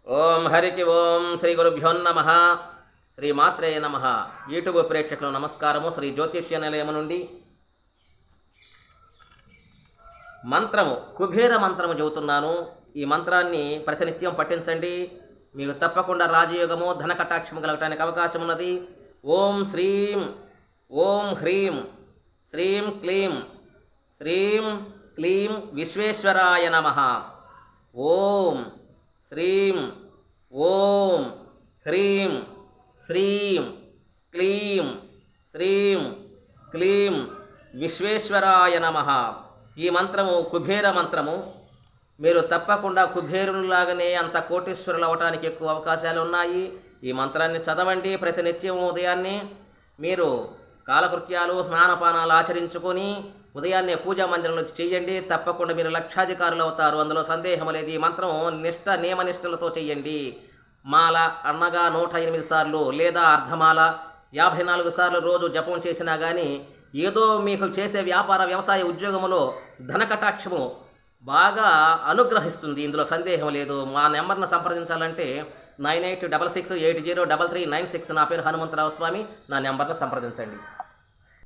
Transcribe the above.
ఓం హరికి ఓం శ్రీ గురుభ్యో నమ. శ్రీ మాత్రే నమ. యూట్యూబ్ ప్రేక్షకులు నమస్కారము. శ్రీ జ్యోతిష్య నిలయము నుండి మంత్రము కుబేర మంత్రము చెబుతున్నాను. ఈ మంత్రాన్ని ప్రతినిత్యం పఠించండి. మీకు తప్పకుండా రాజయోగము ధన కటాక్షము కలగటానికి అవకాశం ఉన్నది. ఓం శ్రీం ఓం హ్రీం శ్రీం క్లీం విశ్వేశ్వరాయ నమః. ఓం శ్రీం ఓం హ్రీం శ్రీం క్లీం విశ్వేశ్వరాయ నమః. ఈ మంత్రము కుబేర మంత్రము. మీరు తప్పకుండా కుబేరునిలాగానే అంత కోటీశ్వరులు అవటానికి ఎక్కువ అవకాశాలు ఉన్నాయి. ఈ మంత్రాన్ని చదవండి. ప్రతినిత్యం ఉదయాన్నే మీరు కాలకృత్యాలు స్నానపానాలు ఆచరించుకొని ఉదయాన్నే పూజా మందిరం నుంచి చెయ్యండి. తప్పకుండా మీరు లక్షాధికారులు అవుతారు. అందులో సందేహం లేదు. ఈ మంత్రం నియమనిష్టలతో చెయ్యండి. మాల అన్నగా 108 సార్లు లేదా అర్ధమాల 54 సార్లు రోజు జపం చేసినా కానీ ఏదో మీకు చేసే వ్యాపార వ్యవసాయ ఉద్యోగంలో ధనకటాక్షము బాగా అనుగ్రహిస్తుంది. ఇందులో సందేహం లేదు. మా నెంబర్ను సంప్రదించాలంటే 9866803396. నా పేరు హనుమంతరావు స్వామి. నా నెంబర్ను సంప్రదించండి.